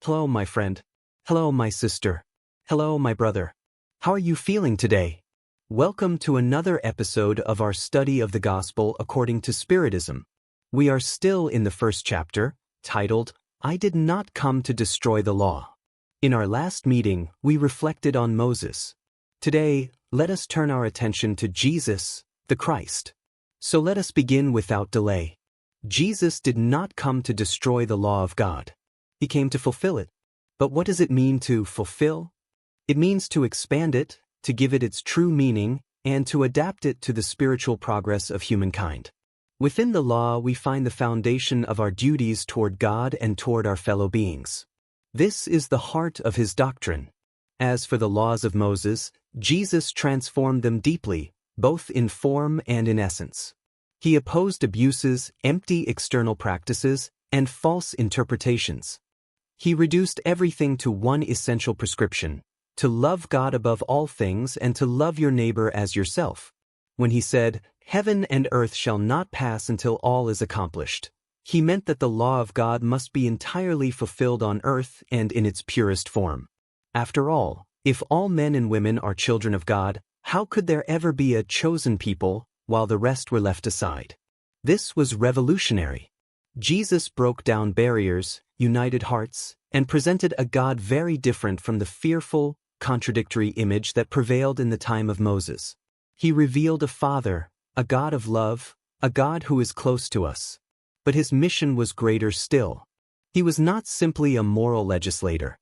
Hello, my friend. Hello, my sister. Hello, my brother. How are you feeling today? Welcome to another episode of our study of the Gospel according to Spiritism. We are still in the first chapter, titled, I Did Not Come to Destroy the Law. In our last meeting, we reflected on Moses. Today, let us turn our attention to Jesus, the Christ. So let us begin without delay. Jesus did not come to destroy the law of God. He came to fulfill it. But what does it mean to fulfill? It means to expand it, to give it its true meaning, and to adapt it to the spiritual progress of humankind. Within the law, we find the foundation of our duties toward God and toward our fellow beings. This is the heart of his doctrine. As for the laws of Moses, Jesus transformed them deeply, both in form and in essence. He opposed abuses, empty external practices, and false interpretations. He reduced everything to one essential prescription: to love God above all things and to love your neighbor as yourself. When he said, "Heaven and earth shall not pass until all is accomplished," he meant that the law of God must be entirely fulfilled on earth and in its purest form. After all, if all men and women are children of God, how could there ever be a chosen people while the rest were left aside? This was revolutionary. Jesus broke down barriers, united hearts, and presented a God very different from the fearful, contradictory image that prevailed in the time of Moses. He revealed a Father, a God of love, a God who is close to us. But his mission was greater still. He was not simply a moral legislator.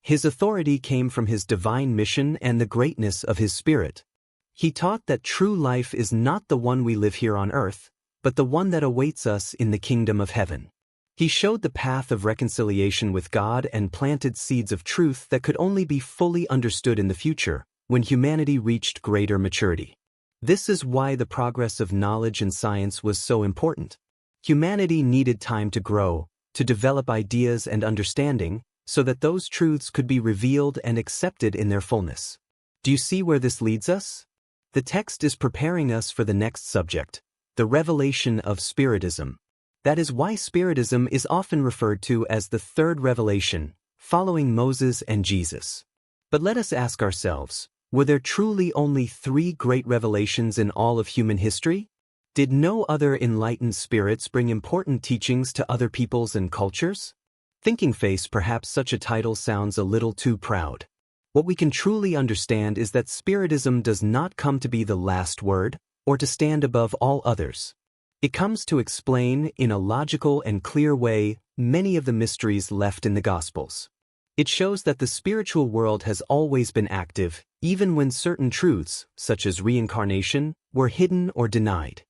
His authority came from his divine mission and the greatness of his Spirit. He taught that true life is not the one we live here on earth, but the one that awaits us in the kingdom of heaven. He showed the path of reconciliation with God and planted seeds of truth that could only be fully understood in the future, when humanity reached greater maturity. This is why the progress of knowledge and science was so important. Humanity needed time to grow, to develop ideas and understanding, so that those truths could be revealed and accepted in their fullness. Do you see where this leads us? The text is preparing us for the next subject, the revelation of Spiritism. That is why Spiritism is often referred to as the third revelation, following Moses and Jesus. But let us ask ourselves, were there truly only 3 great revelations in all of human history? Did no other enlightened spirits bring important teachings to other peoples and cultures? Thinking face, perhaps such a title sounds a little too proud. What we can truly understand is that Spiritism does not come to be the last word, or to stand above all others. It comes to explain, in a logical and clear way, many of the mysteries left in the Gospels. It shows that the spiritual world has always been active, even when certain truths, such as reincarnation, were hidden or denied.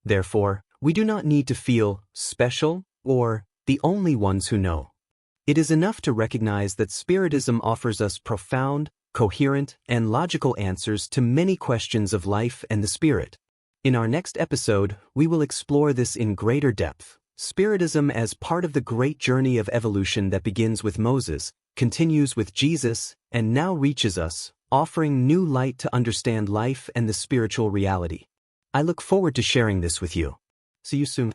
Therefore, we do not need to feel special or the only ones who know. It is enough to recognize that Spiritism offers us profound, coherent, and logical answers to many questions of life and the spirit. In our next episode, we will explore this in greater depth. Spiritism as part of the great journey of evolution that begins with Moses, continues with Jesus, and now reaches us, offering new light to understand life and the spiritual reality. I look forward to sharing this with you. See you soon.